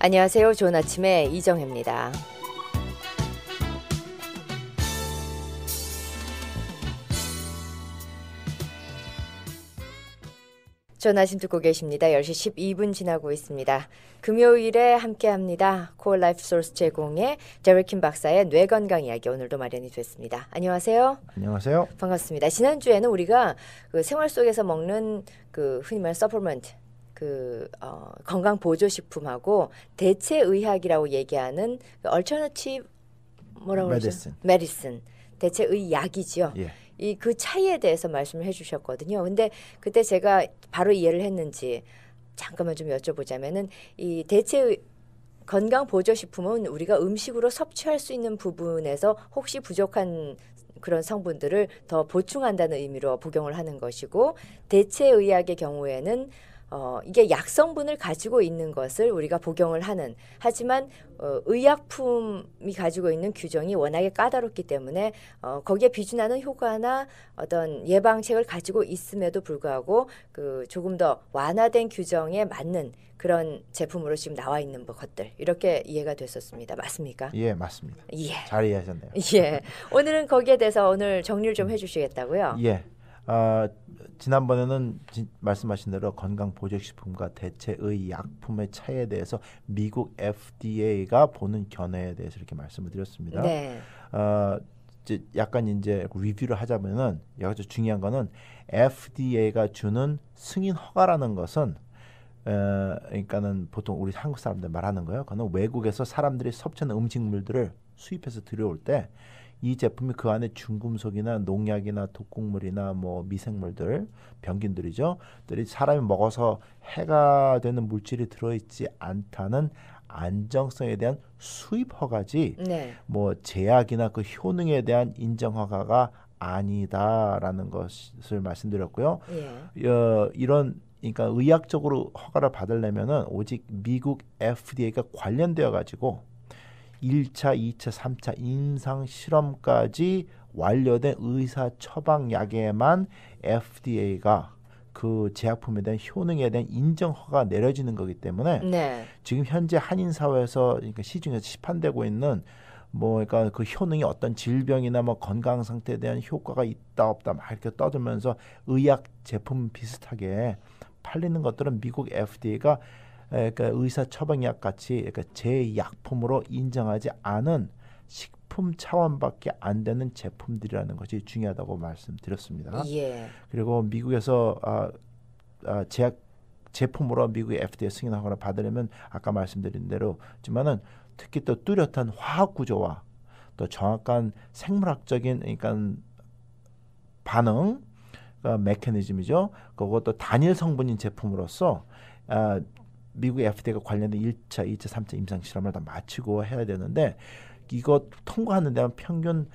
안녕하세요. 좋은 아침에 이정혜입니다. 좋은 아침 듣고 계십니다. 10시 12분 지나고 있습니다. 금요일에 함께합니다. 코어 라이프 소스 제공의 데릭킴 박사의 뇌건강 이야기 오늘도 마련이 됐습니다. 안녕하세요. 안녕하세요. 반갑습니다. 지난주에는 우리가 그 생활 속에서 먹는 그 흔히 말하는 서플먼트 건강 보조 식품하고 대체 의학이라고 얘기하는 얼터너티브 뭐라고 그러죠? 메디슨. 대체 의약이죠. 예. 이 그 차이에 대해서 말씀을 해주셨거든요. 근데 그때 제가 바로 이해를 했는지 잠깐만 좀 여쭤보자면은 이 대체 건강 보조 식품은 우리가 음식으로 섭취할 수 있는 부분에서 혹시 부족한 그런 성분들을 더 보충한다는 의미로 복용을 하는 것이고 대체 의학의 경우에는 이게 약성분을 가지고 있는 것을 우리가 복용을 하는 하지만 의약품이 가지고 있는 규정이 워낙에 까다롭기 때문에 거기에 비준하는 효과나 어떤 예방책을 가지고 있음에도 불구하고 그 조금 더 완화된 규정에 맞는 그런 제품으로 지금 나와 있는 것들 이렇게 이해가 됐었습니다. 맞습니까? 예, 맞습니다. 예. 잘 이해하셨네요. 예. 오늘은 거기에 대해서 오늘 정리를 좀 해주시겠다고요? 예. 지난번에는 말씀하신 대로 건강보조식품과 대체의약품의 차이에 대해서 미국 FDA가 보는 견해에 대해서 이렇게 말씀을 드렸습니다. 네. 이제 약간 이제 리뷰를 하자면은 여기서 중요한 거는 FDA가 주는 승인 허가라는 것은 그러니까는 보통 우리 한국 사람들 말하는 거예요. 그거는 외국에서 사람들이 섭취하는 음식물들을 수입해서 들여올 때 이 제품이 그 안에 중금속이나 농약이나 독극물이나 뭐 미생물들, 병균들이죠. 들이 사람이 먹어서 해가 되는 물질이 들어있지 않다는 안정성에 대한 수입 허가지 네. 뭐 제약이나 그 효능에 대한 인정 허가가 아니다라는 것을 말씀드렸고요. 예. 이런 그러니까 의학적으로 허가를 받으려면은 오직 미국 FDA가 관련되어 가지고 1차, 2차, 3차 임상 실험까지 완료된 의사 처방약에만 FDA가 그 제약품에 대한 효능에 대한 인정 허가가 내려지는 거기 때문에 네. 지금 현재 한인 사회에서 그러니까 시중에서 시판되고 있는 뭐 그러니까 그 효능이 어떤 질병이나 뭐 건강 상태에 대한 효과가 있다 없다 막 이렇게 떠들면서 의약 제품 비슷하게 팔리는 것들은 미국 FDA가 그러니까 의사 처방약 같이 그러니까 제약품으로 인정하지 않은 식품 차원밖에 안 되는 제품들이라는 것이 중요하다고 말씀드렸습니다. 예. 그리고 미국에서 제품으로 미국의 FDA 승인 허가를 받으려면 아까 말씀드린 대로지만은 특히 또 뚜렷한 화학 구조와 또 정확한 생물학적인 그러니까 반응 메커니즘이죠. 그것도 단일 성분인 제품으로서 미국 FDA가 관련된 1차, 2차, 3차 임상 실험을 다 마치고 해야 되는데 이거 통과하는 데는 평균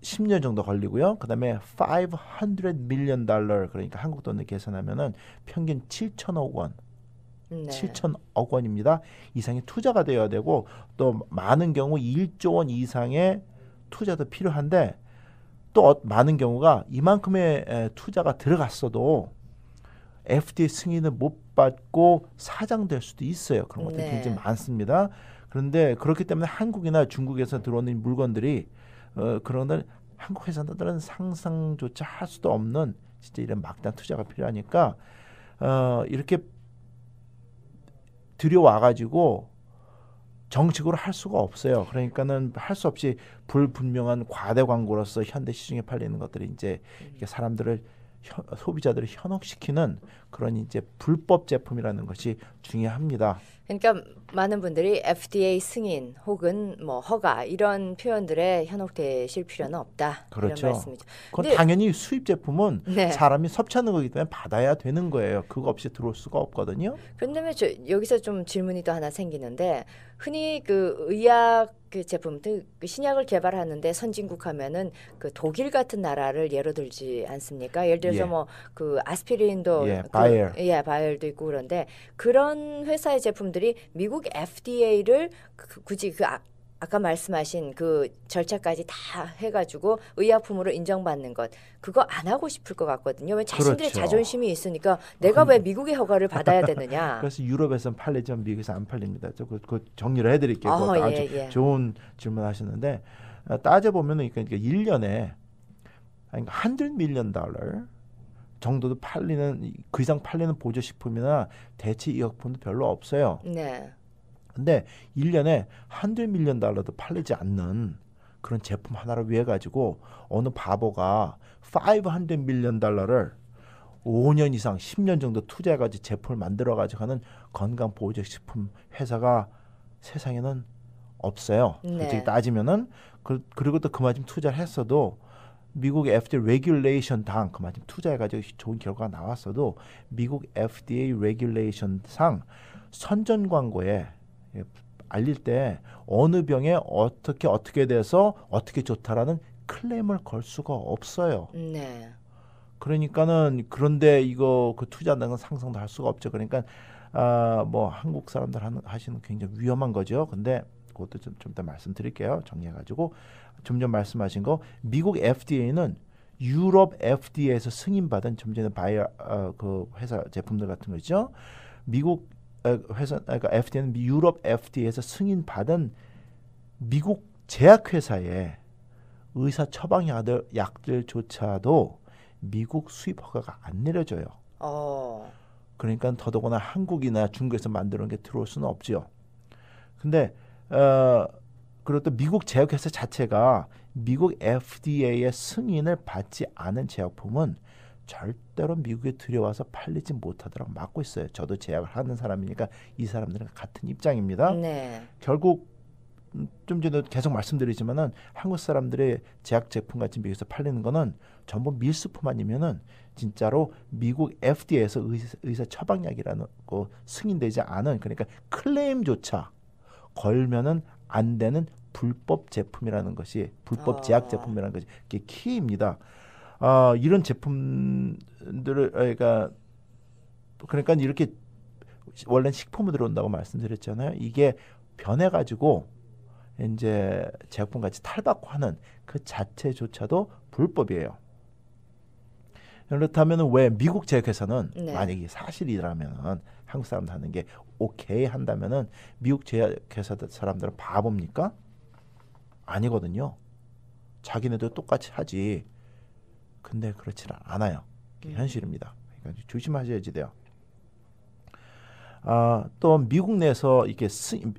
10년 정도 걸리고요. 그다음에 $500 million 그러니까 한국 돈을 계산하면은 평균 7천억 원. 네. 7천억 원입니다. 이상의 투자가 되어야 되고 또 많은 경우 1조 원 이상의 투자도 필요한데 또 많은 경우가 이만큼의 투자가 들어갔어도 FDA 승인을 못 받고 사장될 수도 있어요. 그런 것들이 네. 굉장히 많습니다. 그런데 그렇기 때문에 한국이나 중국에서 들어오는 물건들이 그런 걸 한국 회사들은 상상조차 할 수도 없는 진짜 이런 막대한 투자가 필요하니까 이렇게 들여와가지고 정식으로 할 수가 없어요. 그러니까는 할 수 없이 불분명한 과대 광고로서 현대 시중에 팔리는 것들이 이제 이게 사람들을 소비자들을 현혹시키는 그런 이제 불법 제품이라는 것이 중요합니다. 그러니까 많은 분들이 FDA 승인 혹은 뭐 허가 이런 표현들에 현혹되실 필요는 없다. 그렇죠. 이런 말씀이죠. 그건 근데, 당연히 수입 제품은 네. 사람이 섭취하는 거기 때문에 받아야 되는 거예요. 그거 없이 들어올 수가 없거든요. 그런데 여기서 좀 질문이 또 하나 생기는데 흔히 그 의약 그 제품들 그 신약을 개발하는데 선진국 하면은 그 독일 같은 나라를 예로 들지 않습니까? 예를 들어서 예. 뭐 그 아스피린도 예, 바이어. 바이어도 있고 그런데 그런 회사의 제품들이 미국 FDA를 굳이 아까 말씀하신 그 절차까지 다 해가지고 의약품으로 인정받는 것 그거 안 하고 싶을 것 같거든요. 왜 자신들의 그렇죠. 자존심이 있으니까 내가 왜 미국의 허가를 받아야 되느냐. 그래서 유럽에서는 팔리지만 미국에서 안 팔립니다. 그 정리를 해드릴게요. 그것도 아주 예. 좋은 질문하셨는데 따져보면 그러니까 1년에 그러니까 $100 million 정도도 팔리는 그 이상 팔리는 보조식품이나 대체 의약품도 별로 없어요. 네. 근데 1년에 $100 million도 팔리지 않는 그런 제품 하나를 위해 가지고 어느 바보가 $500 million를 5년 이상 10년 정도 투자해가지고 제품을 만들어가지고 하는 건강보조식품 회사가 세상에는 없어요. 네. 솔직히 따지면은 그리고 또 그만큼 투자를 했어도 미국 FDA 레귤레이션 당 그만큼 투자해가지고 좋은 결과가 나왔어도 미국 FDA 레귤레이션 상 선전 광고에 알릴 때 어느 병에 어떻게 돼서 어떻게 좋다라는 클레임을 걸 수가 없어요. 네. 그러니까는 그런데 이거 그 투자한다는 건 상상도 할 수가 없죠. 그러니까 뭐 한국 사람들 하시는 굉장히 위험한 거죠. 근데 그것도 좀 이따 말씀드릴게요. 정리해가지고 좀 전 말씀하신 거 미국 FDA는 유럽 FDA에서 승인받은 좀 전에 그 회사 제품들 같은 거 있죠. 미국 회사 그러니까 FDA는 유럽 FDA에서 승인받은 미국 제약회사의 의사 처방 약들조차도 미국 수입 허가가 안 내려져요. 그러니까 더더구나 한국이나 중국에서 만드는 게 들어올 수는 없죠. 근데 그리고 또 미국 제약회사 자체가 미국 FDA의 승인을 받지 않은 제약품은 절대로 미국에 들여와서 팔리지 못하도록 막고 있어요. 저도 제약을 하는 사람이니까 이 사람들은 같은 입장입니다. 네. 결국 좀 전에 계속 말씀드리지만은 한국 사람들의 제약 제품 같이 미국에서 팔리는 거는 전부 밀수품 아니면은 진짜로 미국 FDA에서 의사 처방약이라는 거 승인되지 않은 그러니까 클레임조차 걸면은 안 되는 불법 제품이라는 것이 불법 제약 제품이라는 것이 이게 키입니다. 이런 제품들을 그러니까 이렇게 원래 식품으로 들어온다고 말씀드렸잖아요. 이게 변해가지고 이제 제약품 같이 탈바꿈 하는 그 자체조차도 불법이에요. 그렇다면 왜 미국 제약회사는 네. 만약에 사실이라면 한국 사람들 하는 게 오케이 한다면은 미국 제약회사 사람들은 바보입니까? 아니거든요. 자기네도 똑같이 하지. 근데 그렇지는 않아요. 현실입니다. 그러니까 조심하셔야지 돼요. 또 미국 내에서 이렇게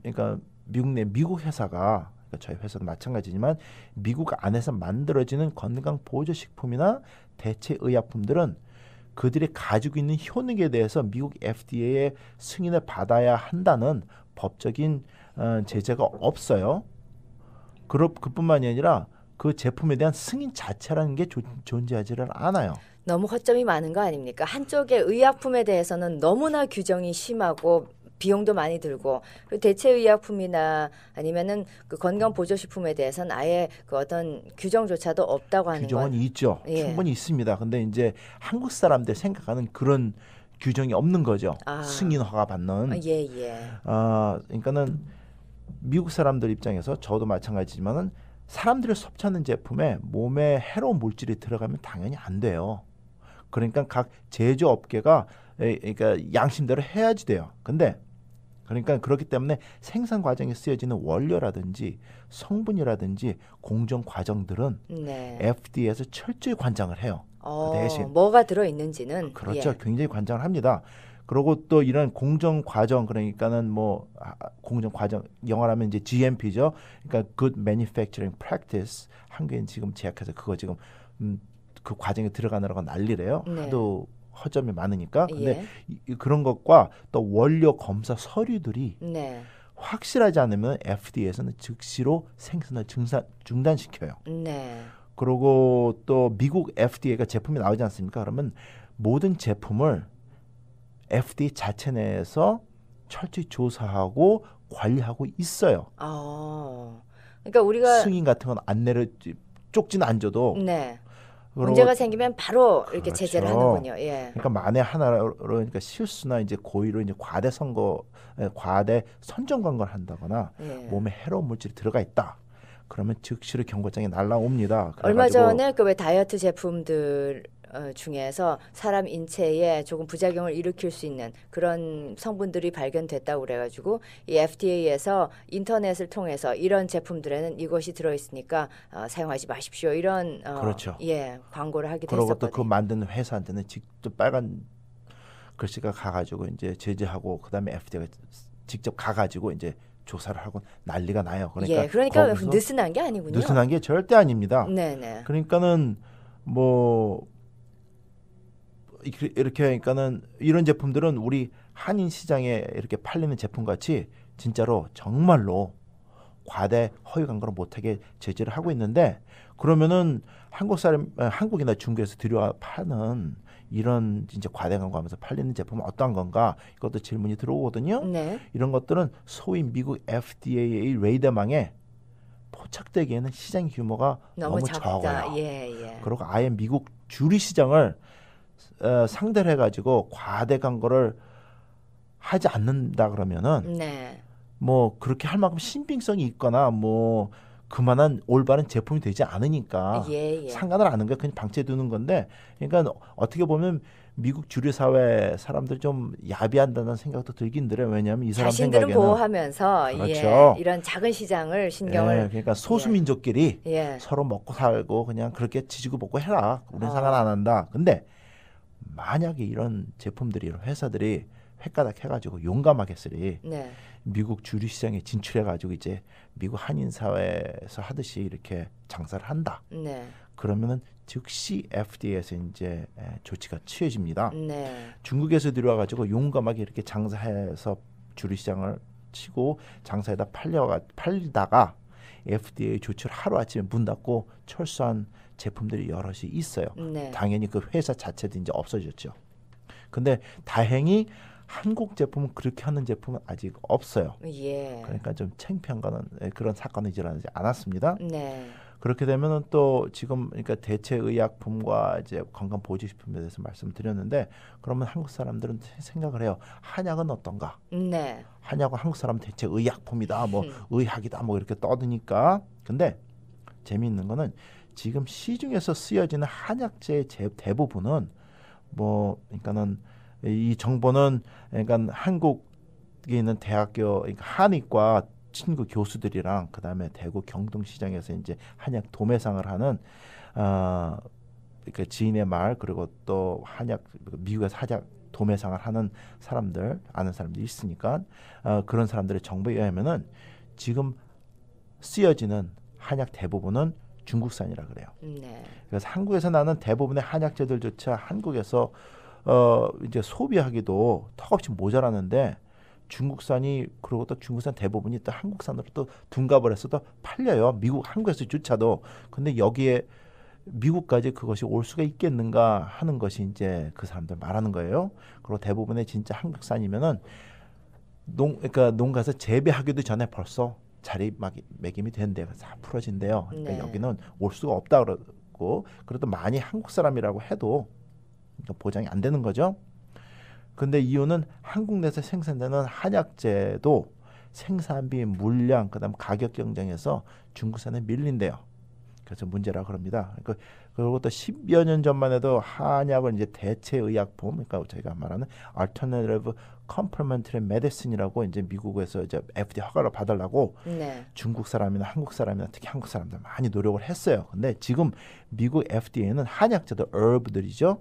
그러니까 미국 회사가 그러니까 저희 회사도 마찬가지지만 미국 안에서 만들어지는 건강 보조식품이나 대체 의약품들은 그들이 가지고 있는 효능에 대해서 미국 FDA의 승인을 받아야 한다는 법적인 제재가 없어요. 그뿐만이 아니라 그 제품에 대한 승인 자체라는 게 존재하지를 않아요. 너무 허점이 많은 거 아닙니까? 한쪽의 의약품에 대해서는 너무나 규정이 심하고 비용도 많이 들고 그리고 대체 의약품이나 아니면은 그 건강 보조식품에 대해서는 아예 그 어떤 규정조차도 없다고 하는 규정은 건 있죠. 예. 충분히 있습니다. 근데 이제 한국 사람들 생각하는 그런 규정이 없는 거죠. 승인 허가 받는. 예. 그러니까는 미국 사람들 입장에서 저도 마찬가지지만은 사람들이 섭취하는 제품에 몸에 해로운 물질이 들어가면 당연히 안 돼요. 그러니까 각 제조업계가 그러니까 양심대로 해야지 돼요. 근데 그러니까 그렇기 때문에 생산 과정에 쓰여지는 원료라든지 성분이라든지 공정 과정들은 네. FDA에서 철저히 관장을 해요. 그 대신 뭐가 들어 있는지는 그렇죠. 예. 굉장히 관장을 합니다. 그리고 또 이런 공정 과정 그러니까는 뭐 공정 과정 영어로 하면 이제 GMP죠. 그러니까 Good Manufacturing Practice. 한국엔 지금 제약회사 그거 지금 그 과정에 들어가느라고 난리래요. 네. 하도 허점이 많으니까. 근데 예. 그런 것과 또 원료 검사 서류들이 네. 확실하지 않으면 FDA에서는 즉시로 생산을 중단시켜요. 네. 그리고 또 미국 FDA가 제품이 나오지 않습니까? 그러면 모든 제품을 FDA 자체 내에서 철저히 조사하고 관리하고 있어요. 그러니까 우리가 승인 같은 건 안 쪽지는 안 줘도 네. 문제가 생기면 바로 이렇게 그렇죠. 제재를 하는군요. 예. 그러니까 만에 하나로 그러니까 실수나 이제 고의로 이제 과대 선정 광고를 한다거나 예. 몸에 해로운 물질이 들어가 있다. 그러면 즉시로 경고장이 날라옵니다. 얼마 그래가지고 전에 그 왜 다이어트 제품들 중에서 사람 인체에 조금 부작용을 일으킬 수 있는 그런 성분들이 발견됐다고 그래가지고 이 FDA에서 인터넷을 통해서 이런 제품들에는 이것이 들어있으니까 사용하지 마십시오 이런 그렇죠. 예 광고를 하기도 그리고 또 그 했었거든요. 만드는 회사한테는 직접 빨간 글씨가 가가지고 이제 제재하고 그다음에 FDA가 직접 가가지고 이제 조사를 하고 난리가 나요. 그러니까 예, 그러니까 거기서 느슨한 게 아니군요. 느슨한 게 절대 아닙니다. 네네. 그러니까는 뭐 이렇게 하니까는 이런 제품들은 우리 한인 시장에 이렇게 팔리는 제품 같이 진짜로 정말로 과대 허위 광고를 못하게 제재를 하고 있는데 그러면은 한국이나 중국에서 들여와 파는 이런 이제 과대 광고하면서 팔리는 제품은 어떠한 건가 이것도 질문이 들어오거든요. 네. 이런 것들은 소위 미국 FDA의 레이더망에 포착되기에는 시장 규모가 너무 적어요. 작다. 예, 예. 그리고 아예 미국 주류 시장을 상대를 해가지고 과대 광고를 하지 않는다 그러면은 네. 뭐 그렇게 할 만큼 신빙성이 있거나 뭐 그만한 올바른 제품이 되지 않으니까 예, 예. 상관을 안 하는 게 그냥 방치해 두는 건데 그러니까 어떻게 보면 미국 주류 사회 사람들 좀 야비한다는 생각도 들긴 들어요. 왜냐하면 이 사람 자신들은 생각에는 보호하면서 그렇죠. 예, 이런 작은 시장을 신경을 예, 그러니까 소수민족끼리 예. 서로 먹고 살고 그냥 그렇게 지지고 볶고 해라. 우리는 상관 어. 안 한다. 근데 만약에 이런 제품들이 이런 회사들이 획가닥 해가지고 용감하게 쓰리 네. 미국 주류 시장에 진출해가지고 이제 미국 한인 사회에서 하듯이 이렇게 장사를 한다. 네. 그러면은 즉시 FDA에서 이제 조치가 취해집니다. 네. 중국에서 들어와가지고 용감하게 이렇게 장사해서 주류 시장을 치고 장사에다 팔리다가 FDA 조치를 하루 아침에 문 닫고 철수한 제품들이 여럿이 있어요. 네. 당연히 그 회사 자체도 이제 없어졌죠. 근데 다행히 한국 제품은 그렇게 하는 제품은 아직 없어요. 예. 그러니까 좀 창피한 거는 그런 사건이 일어나지 않았습니다. 네. 그렇게 되면은 또 지금 그러니까 대체의약품과 이제 건강보조식품에 대해서 말씀드렸는데 그러면 한국 사람들은 생각을 해요. 한약은 어떤가? 네. 한약은 한국 사람 대체의약품이다. 뭐 의학이다. 뭐 이렇게 떠드니까. 근데 재미있는 거는 지금 시중에서 쓰여지는 한약재의 대부분은 뭐 그러니까는 이 정보는 그러니까 한국에 있는 대학교 그러니까 한의과 친구 교수들이랑 그다음에 대구 경동시장에서 이제 한약 도매상을 하는 그러니까 지인의 말 그리고 또 한약 미국에서 한약 도매상을 하는 사람들 아는 사람들이 있으니까 그런 사람들의 정보에 의하면은 지금 쓰여지는 한약 대부분은 중국산이라 그래요. 네. 그래서 한국에서 나는 대부분의 한약재들조차 한국에서 이제 소비하기도 턱없이 모자라는데 중국산이 그리고 또 중국산 대부분이 또 한국산으로 또 둔갑을 해서 또 팔려요. 미국 한국에서조차도. 근데 여기에 미국까지 그것이 올 수가 있겠는가 하는 것이 이제 그 사람들 말하는 거예요. 그리고 대부분의 진짜 한국산이면은 그러니까 농가에서 재배하기도 전에 벌써 자리 매김이 된대요. 다 풀어진대요. 그러니까 네. 여기는 올 수가 없다 그러고 그래도 많이 한국 사람이라고 해도 그러니까 보장이 안 되는 거죠. 근데 이유는 한국 내에서 생산되는 한약재도 생산비, 물량, 그다음 가격 경쟁에서 중국산에 밀린대요. 그래서 문제라 그럽니다. 그리고 또 10여 년 전만 해도 한약을 이제 대체 의약품, 그러니까 저희가 말하는 alternative complementary medicine이라고 이제 미국에서 이제 FDA 허가를 받으려고 네. 중국 사람이나 한국 사람이나 특히 한국 사람들 많이 노력을 했어요. 근데 지금 미국 FDA는 한약재들, herb들이죠.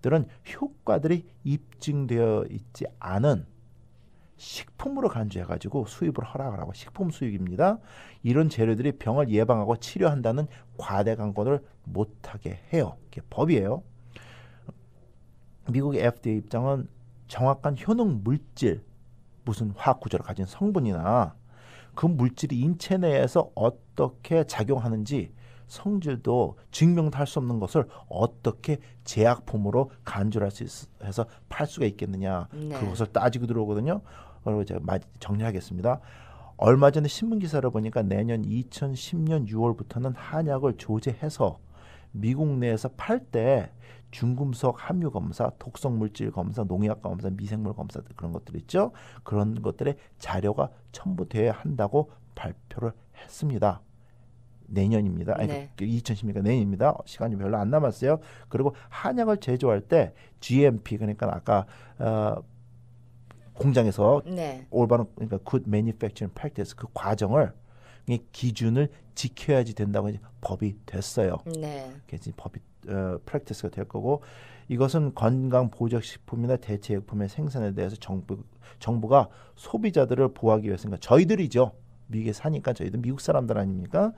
들은 효과들이 입증되어 있지 않은 식품으로 간주해가지고 수입을 허락을 하고 식품 수입입니다. 이런 재료들이 병을 예방하고 치료한다는 과대 광고를 못하게 해요. 이게 법이에요. 미국의 FDA 입장은 정확한 효능 물질, 무슨 화학 구조를 가진 성분이나 그 물질이 인체 내에서 어떻게 작용하는지 성질도 증명도 할 수 없는 것을 어떻게 제약품으로 간주할 수 해서 팔 수가 있겠느냐. 네. 그것을 따지고 들어오거든요. 그리고 제가 정리하겠습니다. 얼마 전에 신문 기사를 보니까 내년 2010년 6월부터는 한약을 조제해서 미국 내에서 팔 때 중금속 함유 검사, 독성 물질 검사, 농약 검사, 미생물 검사 그런 것들 있죠. 그런 것들의 자료가 첨부돼야 한다고 발표를 했습니다. 내년입니다. 아니, 네. 2016년 내년입니다. 시간이 별로 안 남았어요. 그리고 한약을 제조할 때 GMP 그러니까 아까 공장에서 네. 올바른 그러니까 Good Manufacturing Practice 그 과정을 이 기준을 지켜야지 된다고 이제 법이 됐어요. 네. 그래서 법이 프랙티스가 될 거고 이것은 건강 보조식품이나 대체식품의 생산에 대해서 정부가 소비자들을 보호하기 위해서니까 저희들이죠. 미국에 사니까 저희들 미국 사람들 아닙니까?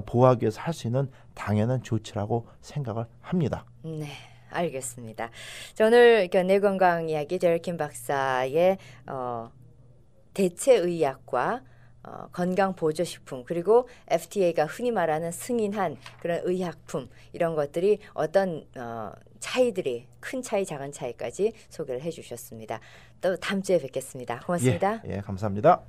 보호하기 위해서 할 수 있는 당연한 조치라고 생각을 합니다. 네. 알겠습니다. 자, 오늘 뇌건강 이야기 데럴킨 박사의 대체의학과 건강보조식품 그리고 FDA가 흔히 말하는 승인한 그런 의약품 이런 것들이 어떤 차이들이 큰 차이 작은 차이까지 소개를 해주셨습니다. 또 다음 주에 뵙겠습니다. 고맙습니다. 예, 감사합니다.